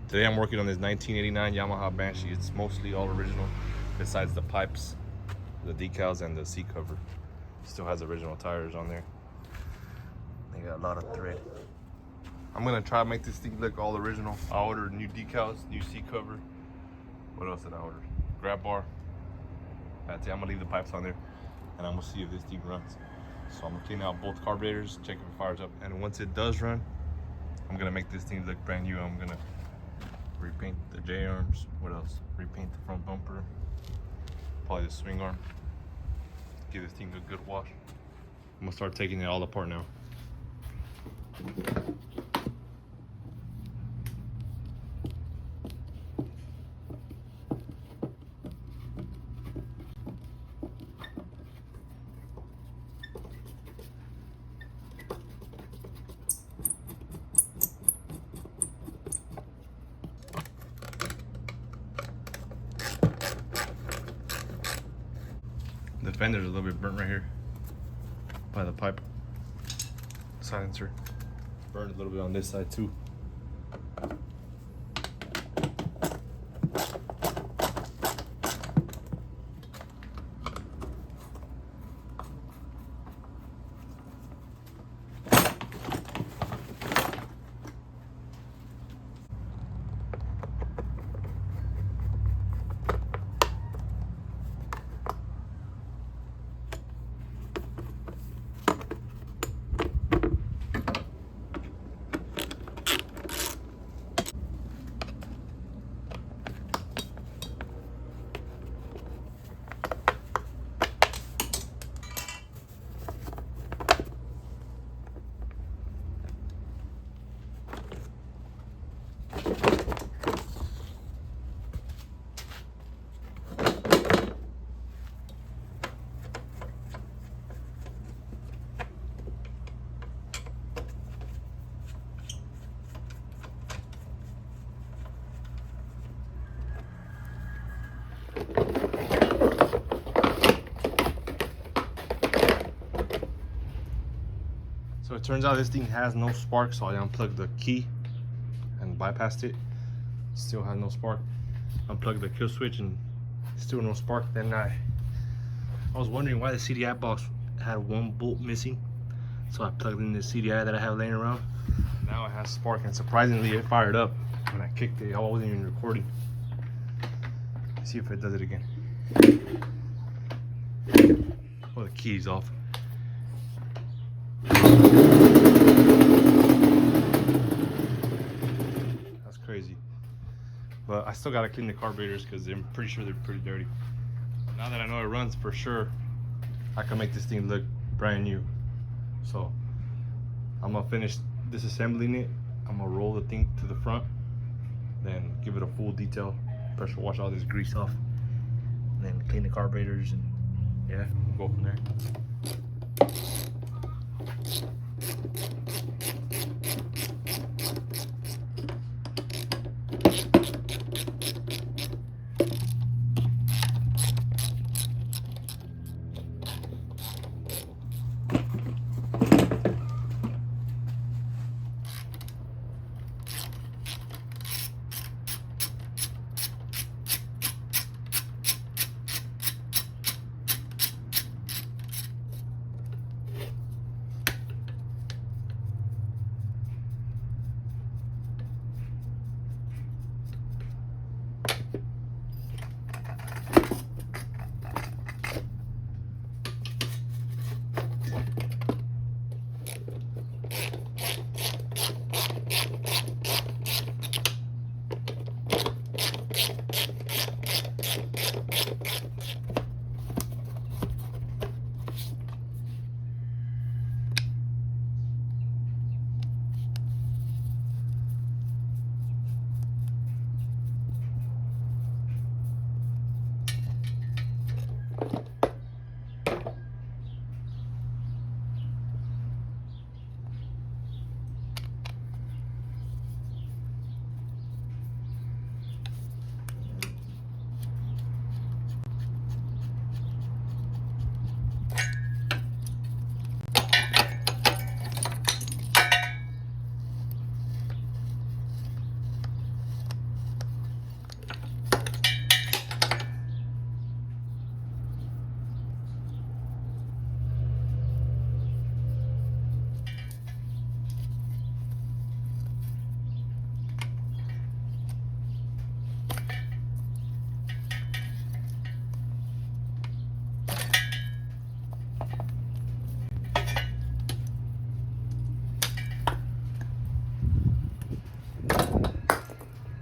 Today I'm working on this 1989 Yamaha Banshee. It's mostly all original, besides the pipes, the decals, and the seat cover. Still has original tires on there. They got a lot of thread. I'm gonna try to make this thing look all original. I ordered new decals, new seat cover. What else did I order? Grab bar. That's it. I'm gonna leave the pipes on there, and I'm gonna see if this thing runs. So I'm gonna clean out both carburetors, check if it fires up, and once it does run, I'm gonna make this thing look brand new. I'm gonna repaint the J-arms. What else? Repaint the front bumper. Probably the swing arm. Give this thing a good wash. I'm gonna start taking it all apart now. The fender's a little bit burnt right here by the pipe. Silencer burned a little bit on this side too. So it turns out this thing has no spark, so I unplugged the key and bypassed it. Still has no spark. Unplugged the kill switch and still no spark. Then I was wondering why the CDI box had one bolt missing. So I plugged in the CDI that I have laying around. Now it has spark, and surprisingly it fired up when I kicked it. I wasn't even recording. Let's see if it does it again. Oh, the key's off. That's crazy. But I still gotta clean the carburetors because I'm pretty sure they're pretty dirty. Now that I know it runs for sure, I can make this thing look brand new. So I'm gonna finish disassembling it. I'm gonna roll the thing to the front, then give it a full detail, pressure wash all this grease off, and then clean the carburetors, and yeah, we'll go from there.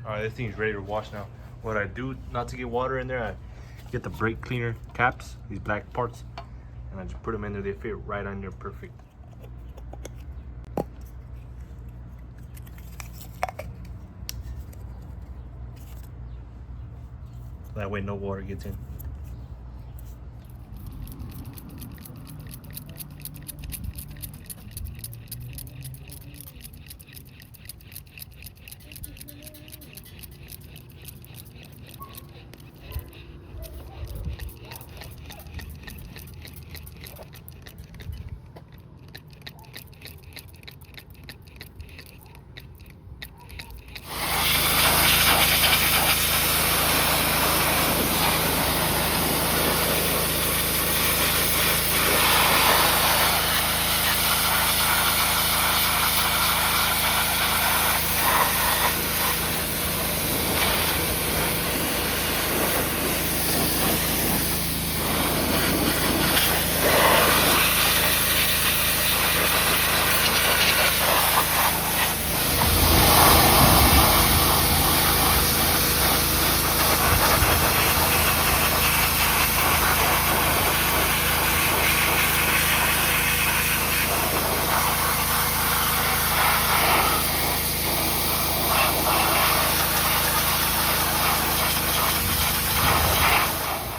All right, this thing's ready to wash now. What I do not to get water in there, I get the brake cleaner caps, these black parts, and I just put them in there. They fit right on there, perfect. That way no water gets in.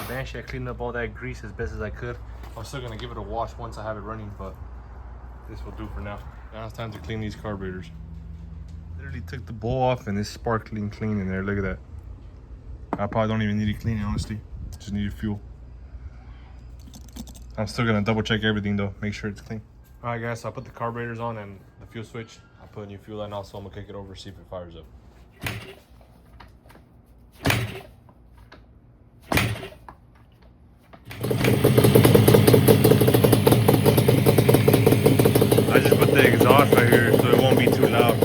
Banshee, I cleaned up all that grease as best as I could. I'm still gonna give it a wash once I have it running, but this will do for now. Now it's time to clean these carburetors. Literally took the bowl off and it's sparkling clean in there. Look at that. I probably don't even need it cleaning, honestly. Just needed fuel. I'm still gonna double check everything though, make sure it's clean. All right guys, so I put the carburetors on and the fuel switch. I put a new fuel line also. I'm gonna kick it over, see if it fires up. I just put the exhaust right here so it won't be too loud.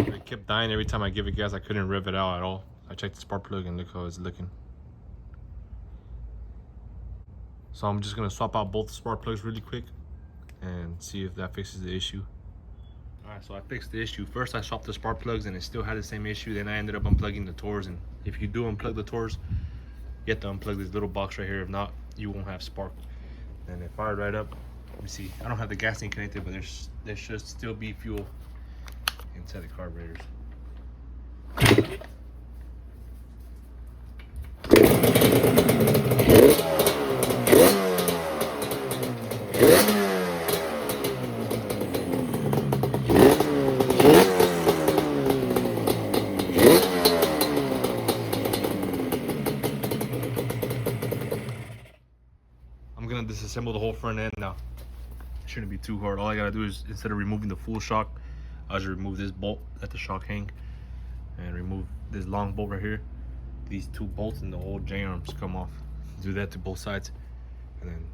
It kept dying every time I give it gas. I couldn't rev it out at all. I checked the spark plug and look how it's looking. So I'm just gonna swap out both the spark plugs really quick and see if that fixes the issue. All right, so I fixed the issue. First I swapped the spark plugs and it still had the same issue. Then I ended up unplugging the Tors, and if you do unplug the Tors, you have to unplug this little box right here. If not, you won't have spark. And it fired right up. Let me see. I don't have the gas tank connected, but there should still be fuel inside the carburetors. I'm gonna disassemble the whole front end now. It shouldn't be too hard. All I gotta do is, instead of removing the full shock, I'll just remove this bolt, let the shock hang, and remove this long bolt right here. These two bolts and the whole J-arms come off. Do that to both sides, and then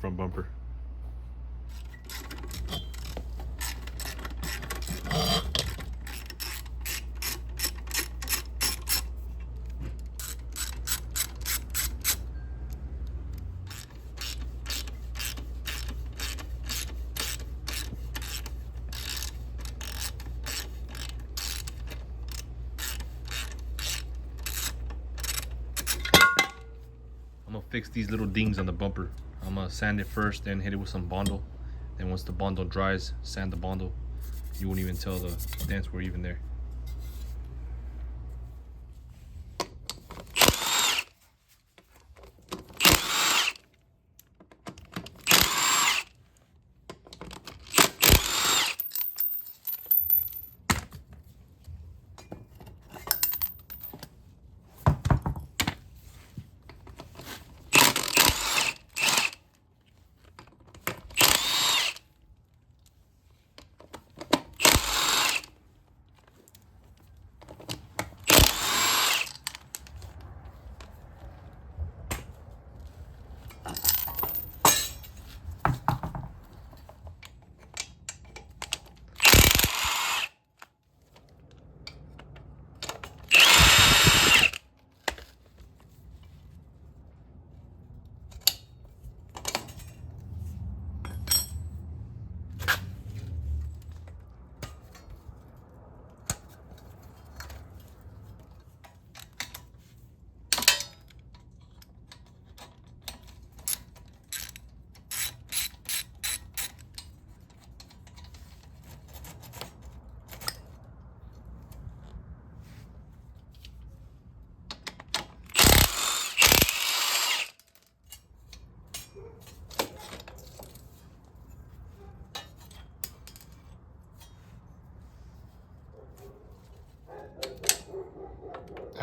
front bumper. I'm gonna fix these little dings on the bumper. I'm gonna sand it first, then hit it with some Bondo. Then once the Bondo dries, sand the Bondo. You won't even tell the dents were even there.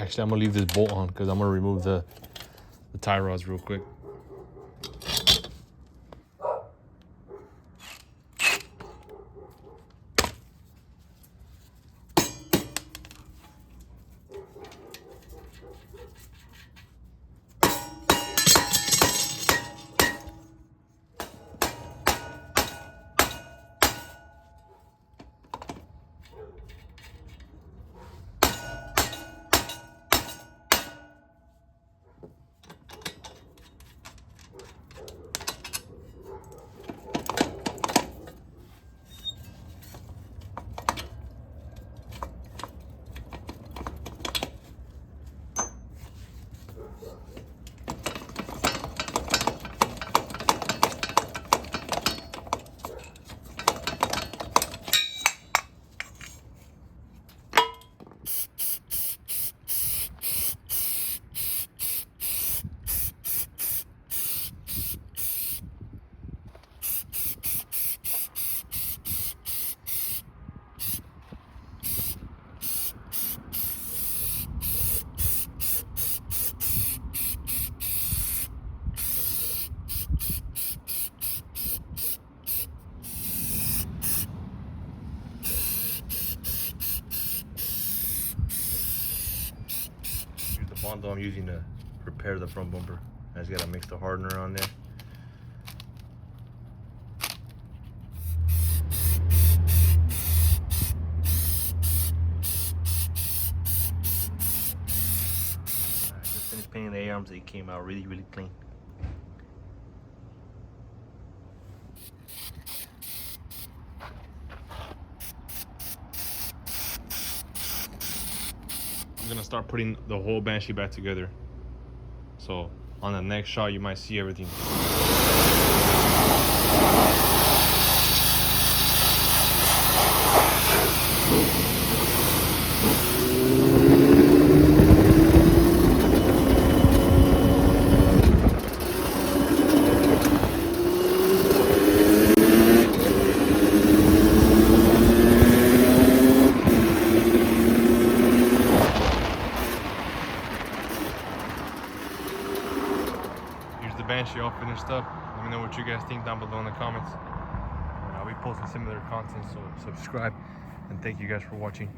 Actually, I'm gonna leave this bolt on because I'm gonna remove the tie rods real quick. Bundle I'm using to repair the front bumper. I just gotta mix the hardener on there. I just finished painting the A-arms. They came out really, really clean. I'm gonna start putting the whole Banshee back together. So on the next shot, you might see everything. Banshee all finished up. Let me know what you guys think down below in the comments. I'll be posting similar content, so subscribe, and thank you guys for watching.